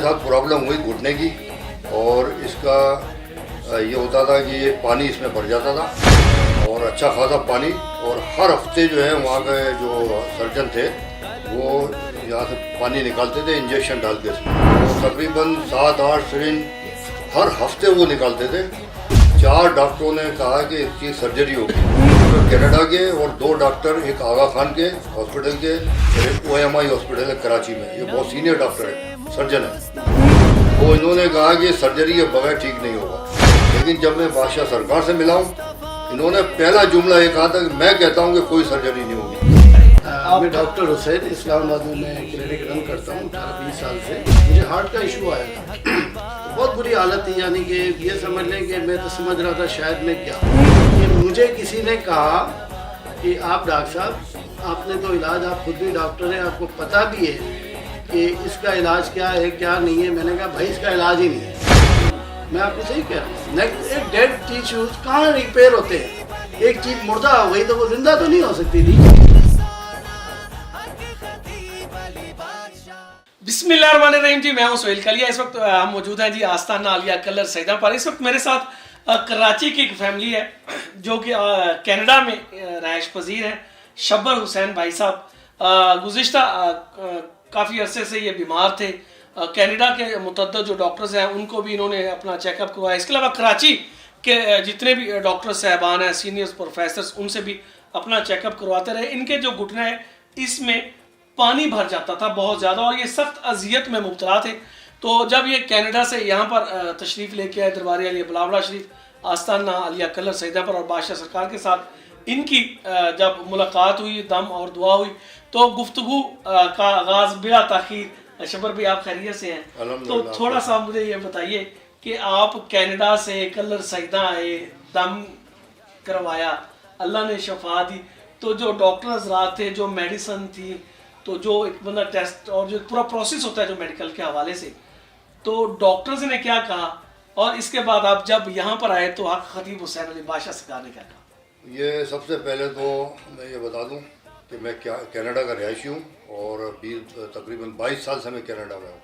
साथ प्रॉब्लम हुई घुटने की, और इसका ये होता था कि ये पानी इसमें भर जाता था और अच्छा खासा पानी, और हर हफ्ते जो है वहाँ के जो सर्जन थे वो यहाँ से पानी निकालते थे इंजेक्शन डाल के। तो तकरीबन 7-8 सिरिंज हर हफ्ते वो निकालते थे। 4 डॉक्टरों ने कहा कि इसकी सर्जरी होगी, तो कनाडा के, और 2 डॉक्टर, एक आगा खान के हॉस्पिटल के और एक OMI हॉस्पिटल है कराची में, ये बहुत सीनियर डॉक्टर है, सर्जन है। तो इन्होंने कहा कि सर्जरी के बगैर ठीक नहीं होगा। लेकिन जब मैं बादशाह सरकार से मिला हूँ, इन्होंने पहला जुमला ये कहा था कि मैं कहता हूँ कि कोई सर्जरी नहीं होगी। मैं डॉक्टर हुसैन इस्लामाबाद में मैं क्लिनिक रन करता हूँ 18-20 साल से। मुझे हार्ट का इशू आया था, तो बहुत बुरी हालत थी, यानी कि ये समझ लें कि मैं तो समझ रहा था शायद मैं क्या, कि मुझे किसी ने कहा कि आप डॉक्टर साहब, आपने तो इलाज, आप खुद भी डॉक्टर हैं, आपको पता भी है कि इसका इलाज क्या है क्या नहीं है। मैंने कहा भाई इसका इलाज ही नहीं है। मैं आपको सही कह रहा हूँ, एक डेड टिश्यूज कहाँ रिपेयर होते हैं? एक चीज मुर्दा हो गई तो वो जिंदा तो नहीं हो सकती थी। बिस्मिल्लाहिर्रहमानिर्रहीम जी, मैं हूं सोहेल कलिया। इस वक्त हम मौजूद हैं जी आस्ताना आलिया कलर सैदा पर। इस वक्त मेरे साथ कराची की एक फैमिली है जो कि कनाडा में रहायश पजीर है, शब्बर हुसैन भाई साहब। गुज़िश्ता काफ़ी अरसे से ये बीमार थे। कनाडा के मुतअद्दिद जो डॉक्टर्स हैं उनको भी इन्होंने अपना चेकअप करवाया। इसके अलावा कराची के जितने भी डॉक्टर साहबान हैं, सीनियर्स प्रोफेसर्स, उनसे भी अपना चेकअप करवाते रहे। इनके जो घुटने हैं इसमें पानी भर जाता था बहुत ज़्यादा और ये सख्त अजियत में मुब्तला थे। तो जब ये कनाडा से यहाँ पर तशरीफ़ लेके आए दरबार अली बुलावला शरीफ आस्ताना आलिया कलर सैदा पर, और बादशाह सरकार के साथ इनकी जब मुलाकात हुई, दम और दुआ हुई, तो गुफ्तगू का आगाज़ बिला ताख़ीर। शबर भी आप खैरियत से हैं? तो थोड़ा सा मुझे ये बताइए कि आप कनाडा से कलर सैदा आए, दम करवाया, अल्लाह ने शफा दी, तो जो डॉक्टर हज़रात थे, जो मेडिसन थी, तो जो एक बंदा टेस्ट और जो पूरा प्रोसेस होता है जो मेडिकल के हवाले से, तो डॉक्टर्स ने क्या कहा, और इसके बाद आप जब यहाँ पर आए तो हक खतीब हुसैन अली बादशाह सरकार ने क्या कहा? ये सबसे पहले तो मैं ये बता दूं कि मैं कनाडा का रहायशी हूँ और तकरीबन 22 साल से मैं कनाडा में हूँ।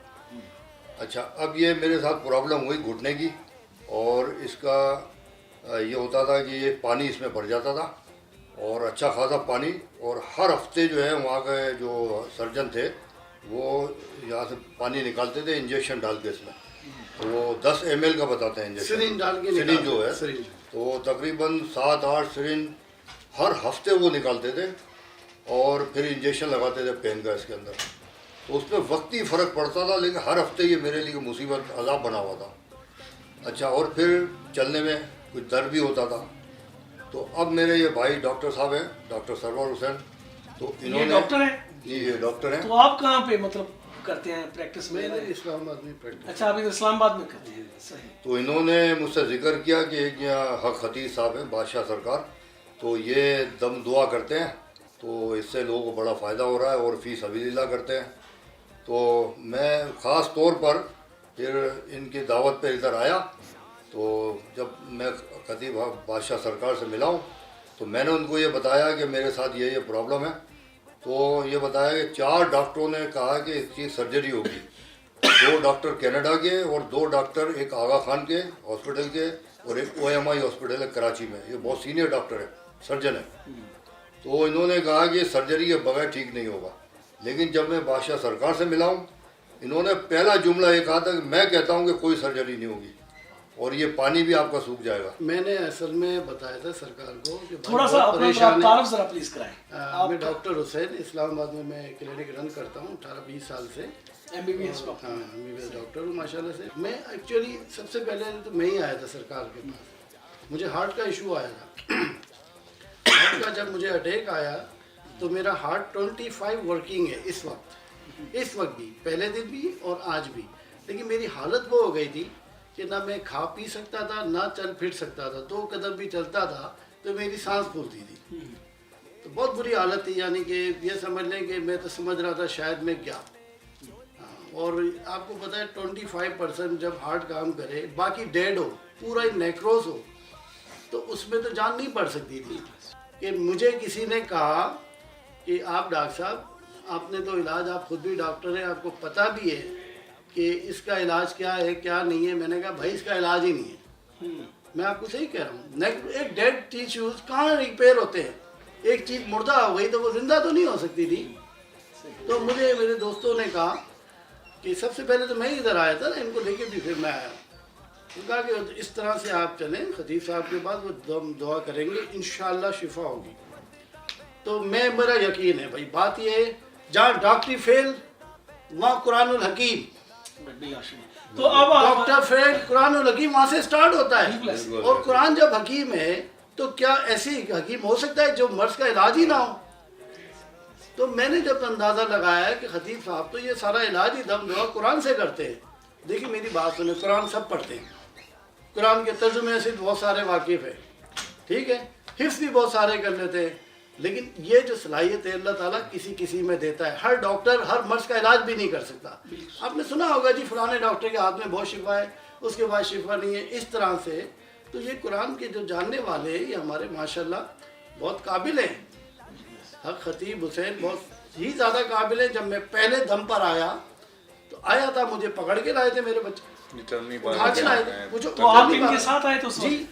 अच्छा, अब ये मेरे साथ प्रॉब्लम हुई घुटने की, और इसका ये होता था कि ये पानी इसमें भर जाता था और अच्छा खासा पानी, और हर हफ्ते जो है वहाँ के जो सर्जन थे वो यहाँ से पानी निकालते थे इंजेक्शन डाल के इसमें। तो वो 10 ml का बताते हैं इंजेक्शन, सिरिंज डाल के, सिरिंज जो है, सिरिंज। तो तकरीबन 7-8 सिरिंज हर हफ्ते वो निकालते थे और फिर इंजेक्शन लगाते थे पेन का इसके अंदर। तो उसमें वक्ती फ़र्क पड़ता था, लेकिन हर हफ्ते ये मेरे लिए मुसीबत अज़ाब बना हुआ था। अच्छा, और फिर चलने में कुछ दर्द भी होता था। तो अब मेरे ये भाई डॉक्टर साहब हैं, डॉक्टर सरवर हुसैन, तो इन्होंने, डॉक्टर हैं जी ये डॉक्टर हैं। तो आप कहाँ पे मतलब करते हैं प्रैक्टिस में? इस्लामाबाद में प्रैक्टिस। अच्छा, अभी इस्लामाबाद में करते हैं, सही। तो इन्होंने मुझसे जिक्र किया कि एक यहाँ हक खतीब साहब हैं बादशाह सरकार, तो ये दम दुआ करते हैं, तो इससे लोगों को बड़ा फ़ायदा हो रहा है और फ़ी सबीलिल्लाह करते हैं। तो मैं ख़ास तौर पर फिर इनकी दावत पे इधर आया। तो जब मैं खतीब बादशाह सरकार से मिला हूँ तो मैंने उनको ये बताया कि मेरे साथ ये प्रॉब्लम है। तो ये बताया कि 4 डॉक्टरों ने कहा कि इसकी सर्जरी होगी। 2 डॉक्टर कनाडा के और 2 डॉक्टर, एक आगा खान के हॉस्पिटल के और एक OMI हॉस्पिटल है कराची में, ये बहुत सीनियर डॉक्टर है, सर्जन है। तो इन्होंने कहा कि सर्जरी के बगैर ठीक नहीं होगा। लेकिन जब मैं बादशाह सरकार से मिला हूँ, इन्होंने पहला जुमला ये कहा था कि मैं कहता हूँ कि कोई सर्जरी नहीं होगी और ये पानी भी आपका सूख जाएगा। मैंने असल में बताया था सरकार को कि थोड़ा सा अपना तारुफ जरा प्लीज कराएं। मैं डॉक्टर हुसैन इस्लामाबाद में मैं क्लिनिक रन करता हूँ 18-20 साल से। MBBS डॉक्टर हूँ माशाल्लाह से। मैं एक्चुअली सबसे पहले तो मैं ही आया था सरकार के पास। मुझे हार्ट का इशू आया था। हार्ट का जब मुझे अटैक आया तो मेरा हार्ट 25 वर्किंग है इस वक्त भी, पहले दिन भी और आज भी। लेकिन मेरी हालत वो हो गई थी कि ना मैं खा पी सकता था, ना चल फिर सकता था। 2 कदम भी चलता था तो मेरी सांस फूलती थी। तो बहुत बुरी हालत थी, यानी कि ये समझ लें कि मैं तो समझ रहा था शायद मैं क्या। और आपको पता है 25% जब हार्ट काम करे, बाकी डेड हो, पूरा ही नेक्रोस हो, तो उसमें तो जान नहीं पड़ सकती थी। कि मुझे किसी ने कहा कि आप डॉक्टर साहब, आपने तो इलाज, आप खुद भी डॉक्टर हैं, आपको पता भी है کہ اس کا علاج کیا ہے کیا نہیں ہے. میں نے کہا بھائی اس کا علاج ہی نہیں ہے. میں آپ کو صحیح کہہ رہا ہوں. ایک ڈیڈ ٹیشوز کہاں ریپیئر ہوتے ہیں؟ ایک چیز مردہ ہو گئی تو وہ زندہ تو نہیں ہو سکتی تھی. تو مجھے میرے دوستوں نے کہا کہ سب سے پہلے تو میں ادھر آیا تھا نا, ان کو لے کے بھی پھر میں آیا. کہا کہ اس طرح سے آپ چلیں خطیب صاحب کے بعد, وہ دعا کریں گے انشاءاللہ شفا ہوگی. تو میرا یقین ہے بھائی. بات یہ ہے جہاں ڈاکٹری فیل وہاں قرآن الحکیم. تو اب ڈاکٹر فیل قرآن الحکیم وہاں سے سٹارٹ ہوتا ہے. اور قرآن جب حکیم ہے تو کیا ایسی حکیم ہو سکتا ہے جو مرض کا علاج ہی نہ ہو؟ تو میں نے جب اندازہ لگایا کہ خطیب صاحب تو یہ سارا علاج ہی دم دعا قرآن سے کرتے ہیں. دیکھیں میری بات سنیں, قرآن سب پڑھتے ہیں, قرآن کے ترجمے سے بہت سارے واقف ہیں, ٹھیک ہے, حفظ بھی بہت سارے کر لیتے ہیں, لیکن یہ جو صلاحیت ہے اللہ تعالیٰ کسی میں دیتا ہے. ہر ڈاکٹر ہر مرض کا علاج بھی نہیں کر سکتا. آپ نے سنا ہوگا جی فلانے ڈاکٹر کے ہاتھ میں بہت شفا ہے, اس کے بعد شفا نہیں ہے, اس طرح سے. تو یہ قرآن کے جو جاننے والے ہیں یہ ہمارے ماشاءاللہ بہت قابل ہیں. حق خطیب حسین بہت ہی زیادہ قابل ہیں. جب میں پہلے دم پر آیا تو آیا تھا, مجھے پکڑ کے لائے تھے میرے بچے, اٹھا کے لائے تھے. تو آپ ان کے ساتھ آئے تو جی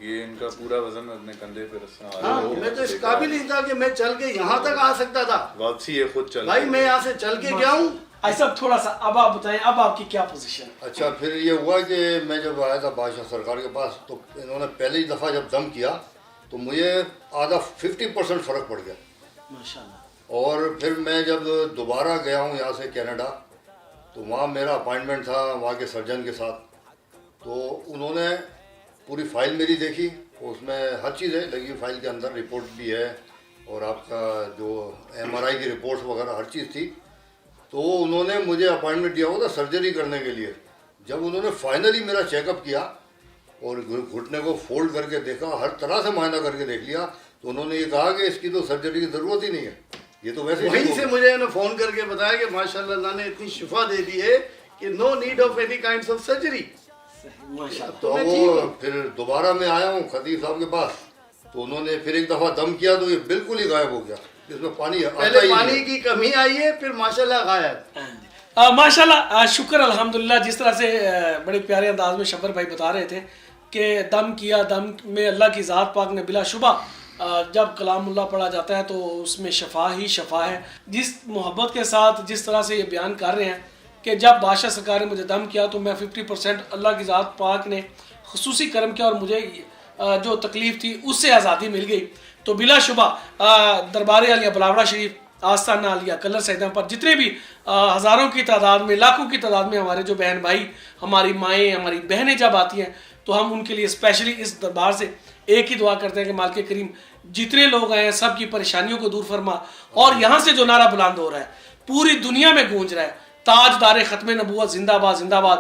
یہ ان کا پورا وزن اپنے کندھے پہ رکھا. ہاں, میں تو اس قابل ہی تھا کہ میں چل کے یہاں تک آ سکتا تھا. واپسی یہ خود چل بھائی میں یہاں سے چل کے گیا ہوں. ایسا تھوڑا سا اب آپ بتائیں اب آپ کی کیا پوزیشن؟ اچھا پھر یہ ہوا کہ میں جب آیا تھا بادشاہ سرکار کے پاس تو انہوں نے پہلی دفعہ جب دم کیا تو مجھے آدھا 50% فرق پڑ گیا. ماشاءاللہ. اور پھر میں جب دوبارہ گیا ہوں یہاں سے کینیڈا تو وہاں میرا اپائنٹمنٹ تھا وہاں کے سرجن کے ساتھ. تو انہوں نے پوری فائل میری دیکھی, اس میں ہر چیز ہے لگی ہوئی فائل کے اندر, رپورٹ بھی ہے اور آپ کا جو MRI کی رپورٹس وغیرہ ہر چیز تھی. تو انہوں نے مجھے اپائنٹمنٹ دیا ہوا تھا سرجری کرنے کے لیے. جب انہوں نے فائنلی میرا چیک اپ کیا اور گھٹنے کو فولڈ کر کے دیکھا, ہر طرح سے معائنہ کر کے دیکھ لیا, تو انہوں نے یہ کہا کہ اس کی تو سرجری کی ضرورت ہی نہیں ہے, یہ تو ویسے وہیں سے مجھے انہوں نے فون کر کے بتایا کہ ماشاءاللہ اللہ نے اتنی شفا دے دی ہے کہ no need of any kind of surgery. تو وہ پھر دوبارہ میں آیا ہوں خطیب صاحب کے پاس تو انہوں نے پھر ایک دفعہ دم کیا تو یہ بالکل ہی غائب ہو گیا, اس میں پانی پہلے پانی کی کمی آئی ہے پھر ماشاءاللہ غائب. ماشاءاللہ شکر الحمدللہ. جس طرح سے بڑے پیارے انداز میں شبر بھائی بتا رہے تھے کہ دم کیا, دم میں اللہ کی ذات پاک نے بلا شبہ جب کلام اللہ پڑھا جاتا ہے تو اس میں شفا ہی شفا ہے. جس محبت کے ساتھ جس طرح سے یہ بیان کر رہے ہیں کہ جب بادشاہ سرکار نے مجھے دم کیا تو میں 50% اللہ کی ذات پاک نے خصوصی کرم کیا اور مجھے جو تکلیف تھی اس سے آزادی مل گئی. تو بلا شبہ دربار عالیہ بلاوڑا شریف, آستانہ عالیہ کلر سیداں پر جتنے بھی ہزاروں کی تعداد میں, لاکھوں کی تعداد میں ہمارے جو بہن بھائی, ہماری مائیں, ہماری بہنیں جب آتی ہیں تو ہم ان کے لیے اسپیشلی اس دربار سے ایک ہی دعا کرتے ہیں کہ مالک کریم جتنے لوگ آئے ہیں سب کی پریشانیوں کو دور فرما. اور یہاں سے جو نعرہ بلند ہو رہا ہے پوری دنیا میں گونج رہا ہے, تاجدار ختم نبوت زندہ باد زندہ باد.